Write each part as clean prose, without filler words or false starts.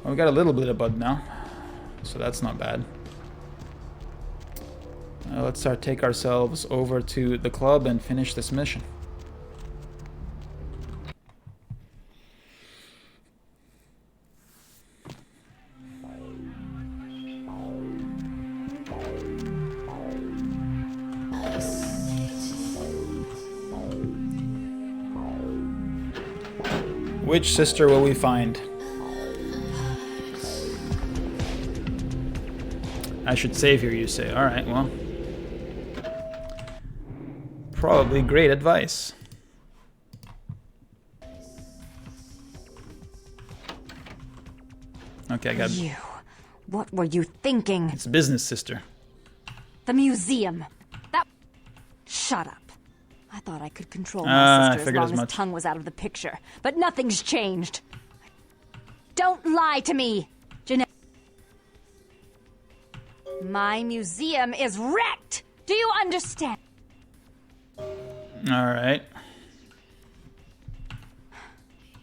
Well, we got a little bit of bud now, so that's not bad. Let's take ourselves over to the club and finish this mission. Which sister will we find? I should save here, you say. Alright, well. Probably great advice. Okay, I got... You. What were you thinking? It's business, sister. The museum. That... Shut up. I thought I could control my sister as long as tongue was out of the picture. But nothing's changed. Don't lie to me, Jeanette. My museum is wrecked! Do you understand? Alright.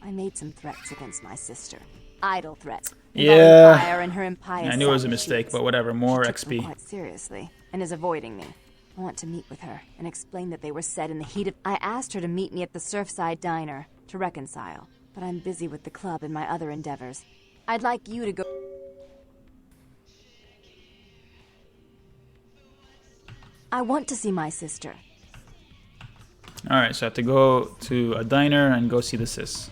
I made some threats against my sister. Idle threats. Yeah. And her impious I knew it was a mistake, but whatever. More she XP. took them quite seriously and is avoiding me. I want to meet with her and explain that they were said in the heat of... I asked her to meet me at the Surfside Diner to reconcile, but I'm busy with the club and my other endeavors. I'd like you to go... I want to see my sister. Alright, so I have to go to a diner and go see the sis.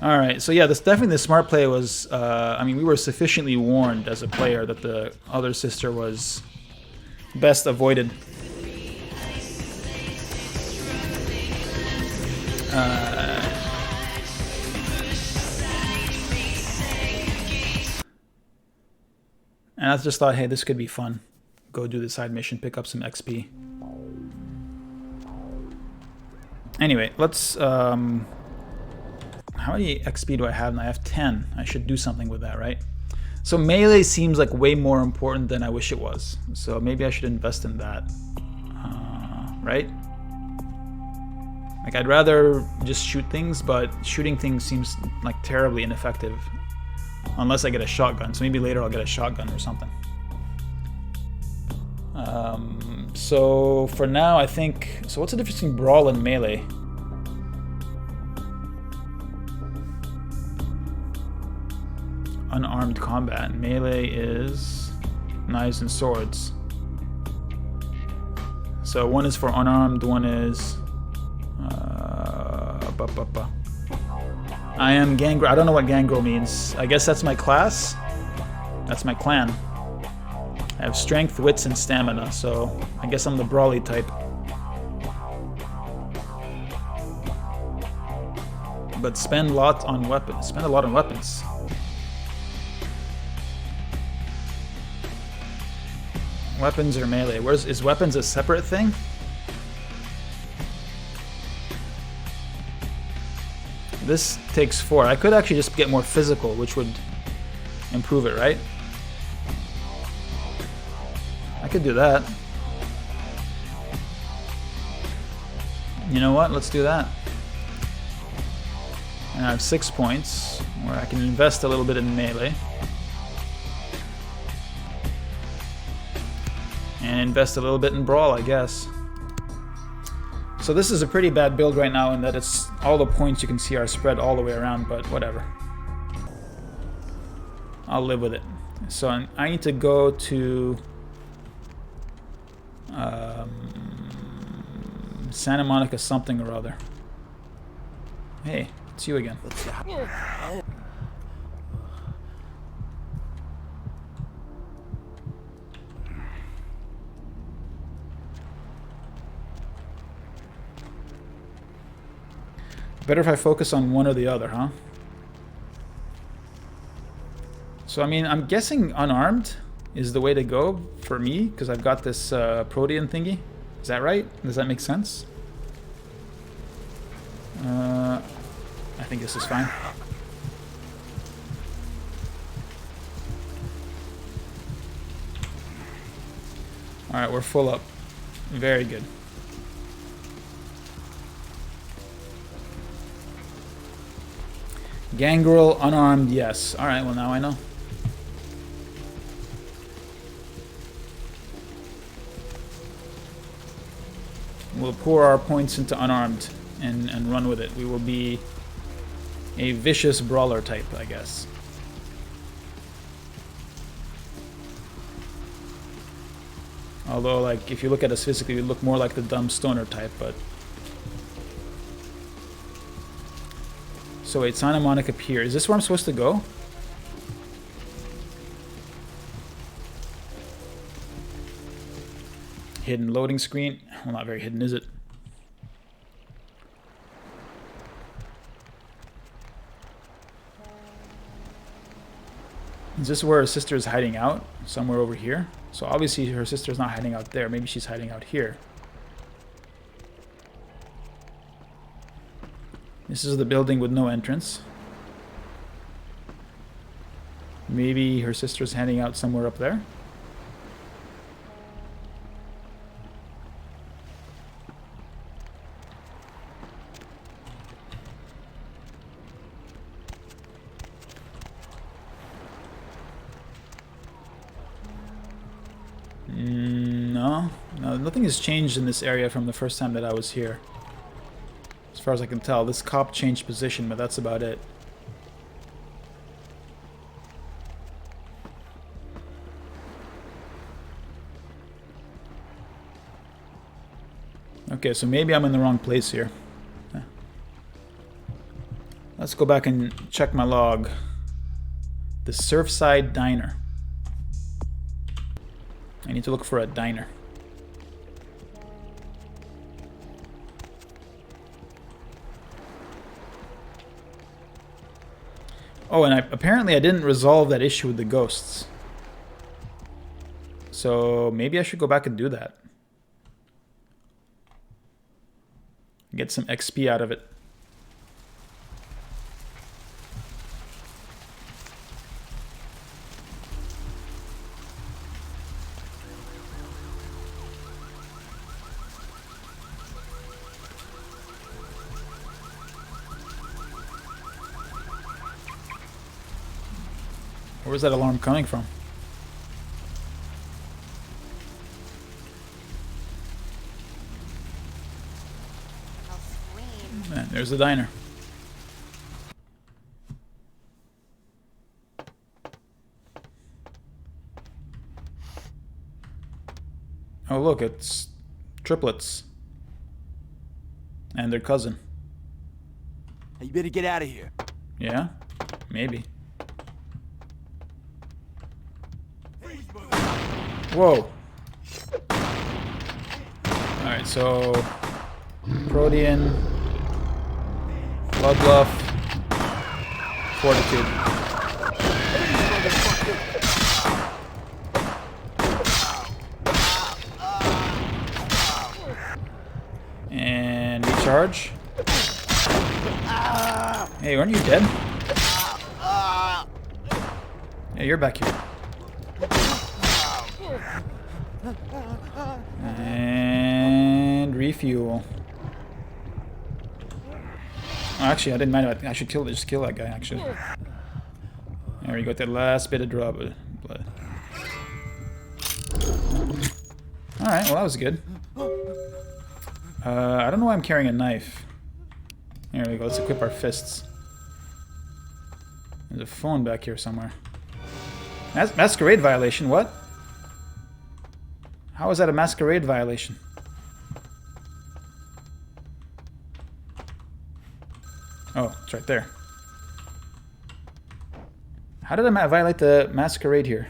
Alright, so yeah, definitely the smart play was, I mean, we were sufficiently warned as a player that the other sister was best avoided. And I just thought, hey, this could be fun. Go do the side mission, pick up some XP. Anyway, let's... how many XP do I have now? I have 10. I should do something with that, right? So melee seems like way more important than I wish it was. So maybe I should invest in that. Right? Like, I'd rather just shoot things, but shooting things seems like terribly ineffective. Unless I get a shotgun. So maybe later I'll get a shotgun or something. So for now, I think... So what's the difference between brawl and melee? Unarmed combat. Melee is knives and swords. So one is for unarmed, one is... I am Gangrel. I don't know what Gangrel means. I guess that's my class. That's my clan. I have strength, wits, and stamina, so I guess I'm the brawly type. But spend a lot on weapons. Spend a lot on weapons. Weapons or melee? Is weapons a separate thing? This takes 4. I could actually just get more physical, which would improve it, right? I could do that. You know what? Let's do that. And I have 6 points, where I can invest a little bit in melee. And invest a little bit in brawl, I guess. So this is a pretty bad build right now in that it's all the points you can see are spread all the way around, but whatever. I'll live with it. So I need to go to Santa Monica something or other. Hey, it's you again. Better if I focus on one or the other, huh? So, I mean, I'm guessing unarmed is the way to go for me, because I've got this protean thingy. Is that right? Does that make sense? I think this is fine. Alright, we're full up. Very good. Gangrel, unarmed, yes. Alright, well now I know. We'll pour our points into unarmed and run with it. We will be a vicious brawler type, I guess. Although, like, if you look at us physically, we look more like the dumb stoner type, but... So wait, Santa Monica Pier. Is this where I'm supposed to go? Hidden loading screen. Well, not very hidden, is it? Is this where her sister is hiding out? Somewhere over here? So obviously her sister's not hiding out there. Maybe she's hiding out here. This is the building with no entrance. Maybe her sister's hiding out somewhere up there. No, nothing has changed in this area from the first time that I was here. As far as I can tell, this cop changed position, but that's about it. Okay, so maybe I'm in the wrong place here. Let's go back and check my log. The Surfside Diner. I need to look for a diner. Oh, and apparently I didn't resolve that issue with the ghosts. So maybe I should go back and do that. Get some XP out of it. Where's that alarm coming from? Man, there's the diner. Oh look, it's triplets. And their cousin. Hey, you better get out of here. Yeah? Maybe. Whoa. Alright, so... Protean... Bloodbluff... Fortitude. And recharge. Hey, aren't you dead? Yeah, you're back here. And refuel. Oh, actually, I didn't mind. I should just kill that guy. Actually, there we go. That last bit of blood. All right. Well, that was good. I don't know why I'm carrying a knife. There we go. Let's equip our fists. There's a phone back here somewhere. Masquerade violation. What? How is that a masquerade violation? Oh, it's right there. How did I violate the masquerade here?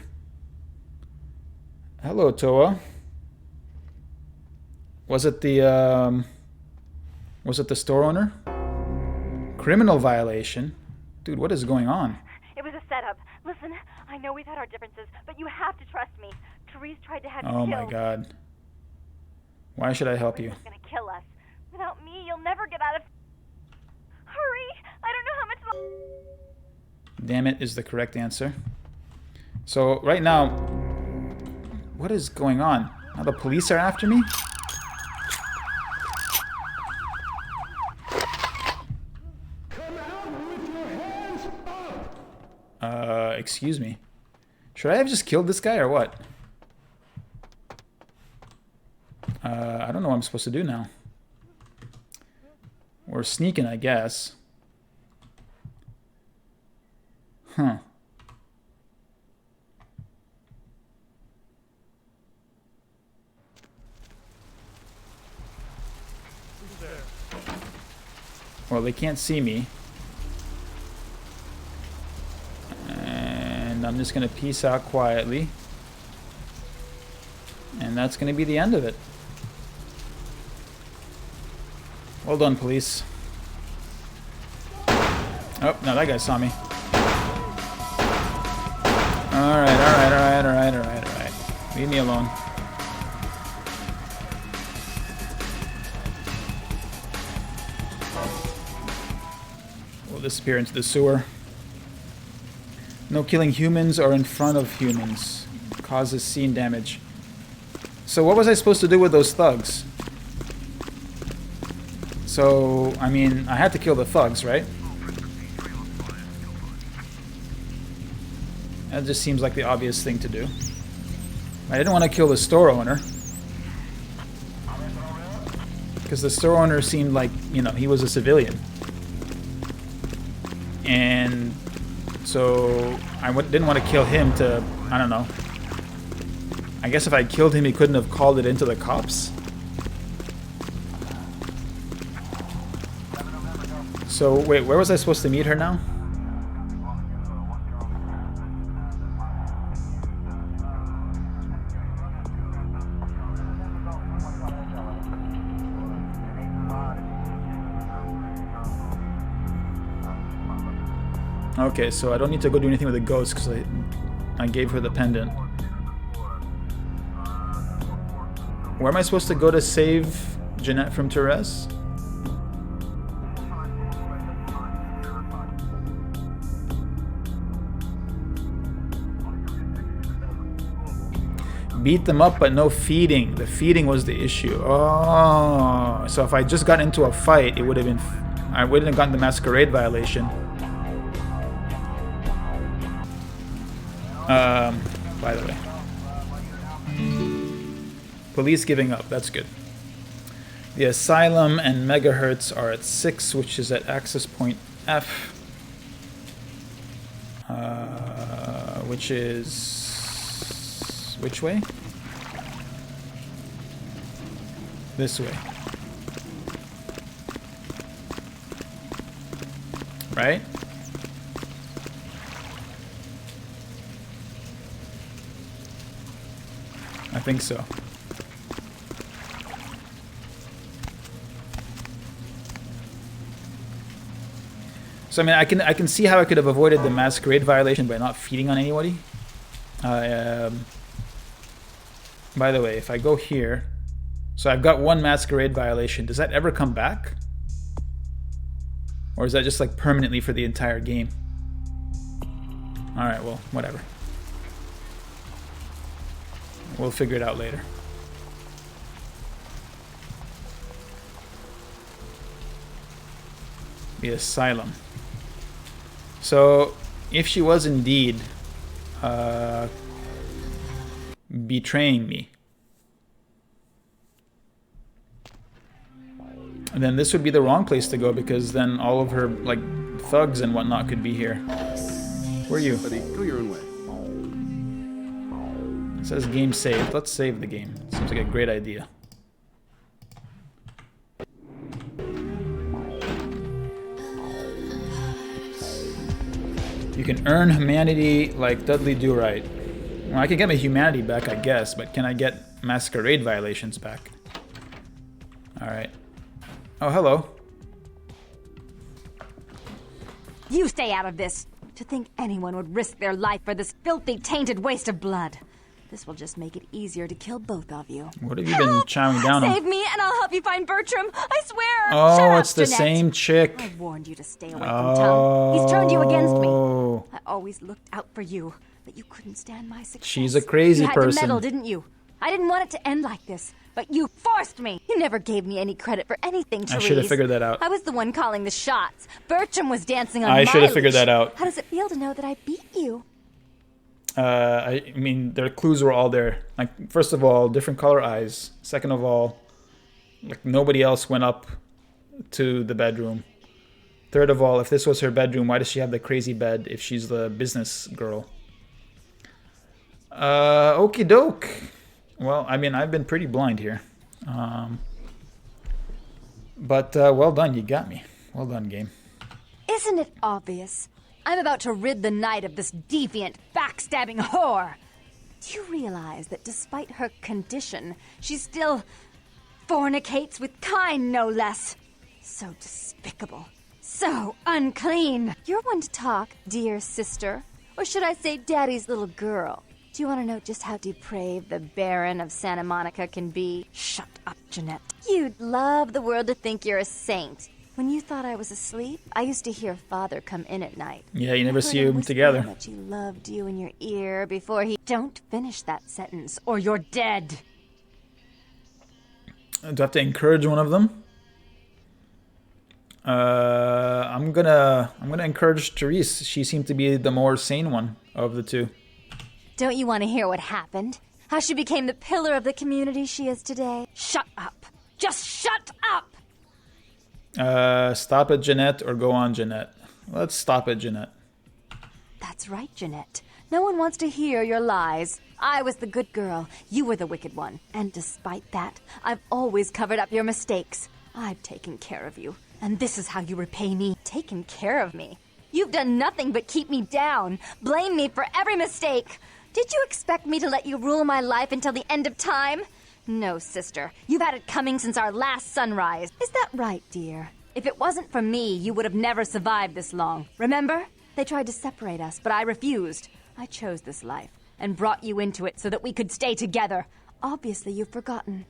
Hello, Toa. Was it the store owner? Criminal violation? Dude, what is going on? It was a setup. Listen, I know we've had our differences, but you have to trust me. Therese tried to have you Oh killed. my god. Why should I help you? She's gonna kill us. Without me, you'll never get out of... Hurry! I don't know how much... Damn it is the correct answer. So, right now... What is going on? Now the police are after me? Excuse me. Should I have just killed this guy or what? I don't know what I'm supposed to do now. We're sneaking, I guess. Huh. Well, they can't see me. And I'm just going to peace out quietly. And that's going to be the end of it. Well done, police. Oh, no, that guy saw me. Alright. Leave me alone. We'll disappear into the sewer. No killing humans or in front of humans. Causes scene damage. So what was I supposed to do with those thugs? So, I mean, I had to kill the thugs, right? That just seems like the obvious thing to do. I didn't want to kill the store owner. Because the store owner seemed like, you know, he was a civilian. And so I didn't want to kill him to, I don't know. I guess if I killed him, he couldn't have called it into the cops. So, wait, where was I supposed to meet her now? Okay, so I don't need to go do anything with the ghost because I gave her the pendant. Where am I supposed to go to save Jeanette from Therese? Beat them up, but no feeding. The feeding was the issue. Oh, so if I just got into a fight, it would have been... I wouldn't have gotten the Masquerade violation. By the way. Police giving up. That's good. The Asylum and Megahertz are at 6, which is at access point F. Which is... Which way? This way. Right? I think so. So I mean, I can see how I could have avoided the Masquerade violation by not feeding on anybody. By the way, if I go here, so I've got one Masquerade violation. Does that ever come back? Or is that just like permanently for the entire game? Alright, well, whatever. We'll figure it out later. The Asylum. So, if she was indeed betraying me, and then this would be the wrong place to go because then all of her like thugs and whatnot could be here. Where are you? Buddy, go your own way. It says game saved. Let's save the game. Seems like a great idea. You can earn humanity like Dudley Do-Right. Well, I can get my humanity back, I guess, but can I get Masquerade violations back? Alright. Oh, hello. You stay out of this. To think anyone would risk their life for this filthy, tainted waste of blood. This will just make it easier to kill both of you. What have you been chowing down on? Save me and I'll help you find Bertram. I swear. Oh, Shut up, it's the Jeanette. same chick. I warned you to stay away from Tom. He's turned you against me. I always looked out for you, but you couldn't stand my success. She's a crazy you had person. to meddle, didn't you? I didn't want it to end like this, but you forced me. You never gave me any credit for anything, Therese. I should have figured that out. I was the one calling the shots. Bertram was dancing on my I should have figured leash. that out. How does it feel to know that I beat you? I mean, their clues were all there. Like, first of all, different color eyes. Second of all, like, nobody else went up to the bedroom. Third of all, if this was her bedroom, why does she have the crazy bed if she's the business girl? Okie doke. Well, I mean, I've been pretty blind here. But well done, you got me. Well done, game. Isn't it obvious? I'm about to rid the night of this deviant, backstabbing whore. Do you realize that despite her condition, she still fornicates with kind, no less? So despicable. So unclean. You're one to talk, dear sister. Or should I say daddy's little girl? Do you want to know just how depraved the Baron of Santa Monica can be? Shut up, Jeanette. You'd love the world to think you're a saint. When you thought I was asleep, I used to hear Father come in at night. Yeah, you never see him them whisper together. how much he loved you in your ear before he... Don't finish that sentence, or you're dead. Do I have to encourage one of them? I'm gonna encourage Therese. She seemed to be the more sane one of the two. Don't you want to hear what happened? How she became the pillar of the community she is today? Shut up. Just shut up! Stop it, Jeanette, or go on, Jeanette. Let's stop it, Jeanette. That's right, Jeanette. No one wants to hear your lies. I was the good girl. You were the wicked one. And despite that, I've always covered up your mistakes. I've taken care of you. And this is how you repay me. Taken care of me. You've done nothing but keep me down. Blame me for every mistake. Did you expect me to let you rule my life until the end of time? No, sister. You've had it coming since our last sunrise. Is that right, dear? If it wasn't for me, you would have never survived this long. Remember? They tried to separate us, but I refused. I chose this life and brought you into it so that we could stay together. Obviously, you've forgotten.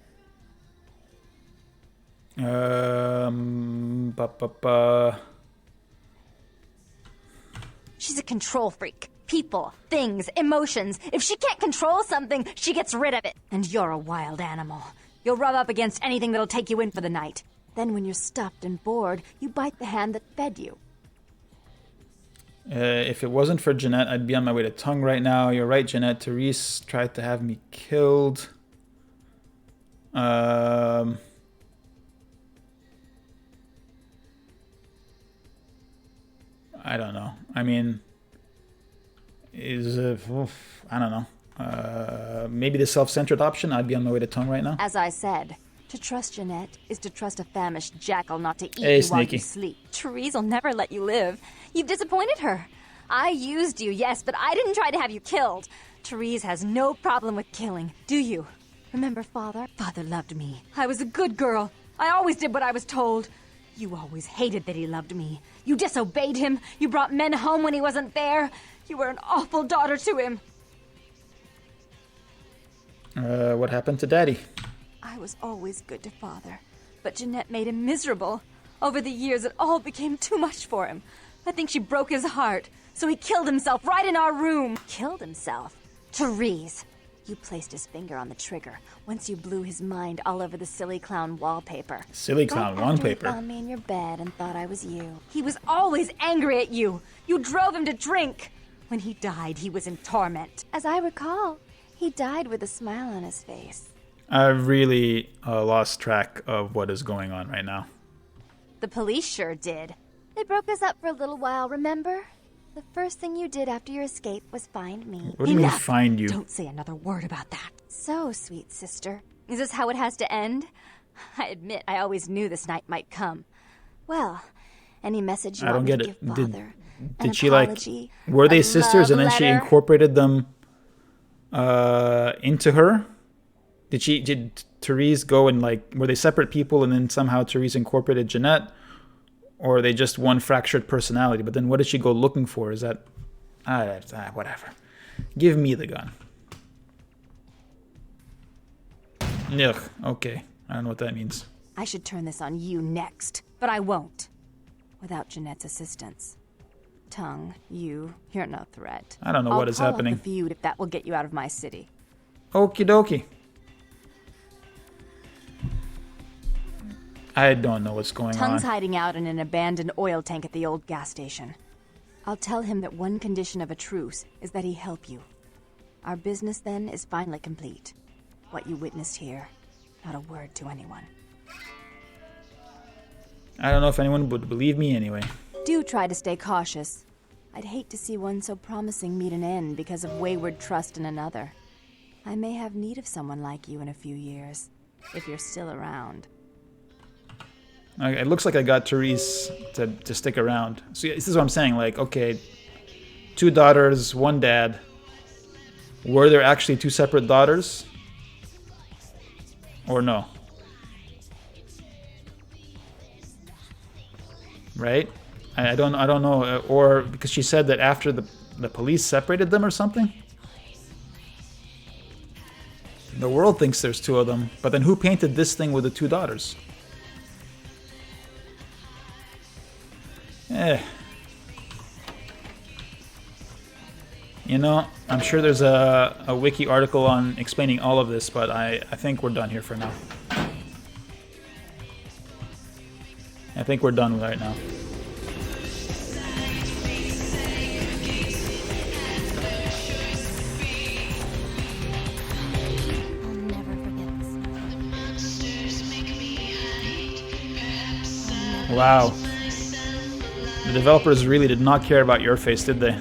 She's a control freak. People, things, emotions. If she can't control something, she gets rid of it. And you're a wild animal. You'll rub up against anything that'll take you in for the night. Then when you're stuffed and bored, you bite the hand that fed you. If it wasn't for Jeanette, I'd be on my way to Tongue right now. You're right, Jeanette. Therese tried to have me killed. I don't know. I mean, I don't know. Maybe the self-centered option. I'd be on my way to Tongue right now. As I said, to trust Jeanette is to trust a famished jackal not to eat Hey, you Sneaky. while you sleep. Therese will never let you live. You've disappointed her. I used you, yes, but I didn't try to have you killed. Therese has no problem with killing, do you? Remember Father? Father loved me. I was a good girl. I always did what I was told. You always hated that he loved me. You disobeyed him. You brought men home when he wasn't there. You were an awful daughter to him. What happened to Daddy? I was always good to Father, but Jeanette made him miserable. Over the years, it all became too much for him. I think she broke his heart, so he killed himself right in our room. Killed himself? Therese, you placed his finger on the trigger once you blew his mind all over the silly clown wallpaper. Silly clown Right after wallpaper. He found me in your bed and thought I was you. He was always angry at you. You drove him to drink. When he died, he was in torment. As I recall, he died with a smile on his face. I've really lost track of what is going on right now. The police sure did. They broke us up for a little while, remember? The first thing you did after your escape was find me. What do you mean Enough! find you? Don't say another word about that. So, sweet sister, is this how it has to end? I admit I always knew this night might come. Well, any message you I want don't me get to give it. Father? Did she like? Apology, Were they a sisters and love then she letter? incorporated them into her? Did Therese go and like, were they separate people and then somehow Therese incorporated Jeanette? Or are they just one fractured personality? But then what did she go looking for? Is that... whatever. Give me the gun. Ugh, okay. I don't know what that means. I should turn this on you next, but I won't. Without Jeanette's assistance. Tongue, you're no threat. I don't know what is happening. I'll call off the feud if that will get you out of my city. Okie dokie. I don't know what's going Tung's on. hiding out in an abandoned oil tank at the old gas station. I'll tell him that one condition of a truce is that he help you. Our business then is finally complete. What you witnessed here, not a word to anyone. I don't know if anyone would believe me anyway. Do try to stay cautious. I'd hate to see one so promising meet an end because of wayward trust in another. I may have need of someone like you in a few years, if you're still around. Okay, it looks like I got Therese to stick around. So this is what I'm saying. Like, okay, 2 daughters, 1 dad. Were there actually 2 separate daughters? Or no? Right? I don't know. Or because she said that after the police separated them or something? The world thinks there's 2 of them. But then who painted this thing with the 2 daughters? You know, I'm sure there's a wiki article on explaining all of this, but I think we're done here for now. I think we're done right now. I'll never forget this. Wow. The developers really did not care about your face, did they?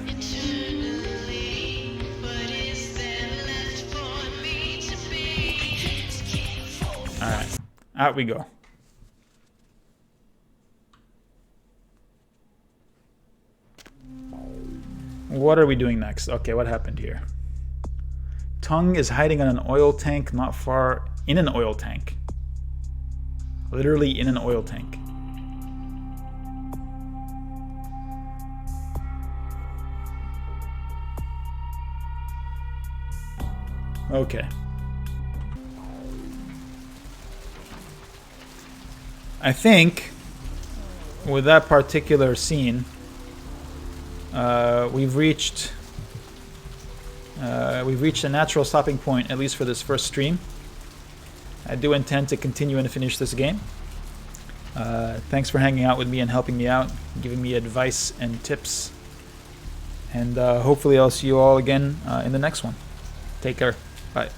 Alright, out we go. What are we doing next? Okay, what happened here? Tung is hiding in an oil tank not far... in an oil tank. Literally in an oil tank. Okay. I think with that particular scene, we've reached a natural stopping point, at least for this first stream. I do intend to continue and finish this game. Thanks for hanging out with me and helping me out, giving me advice and tips. And hopefully I'll see you all again in the next one. Take care. Bye.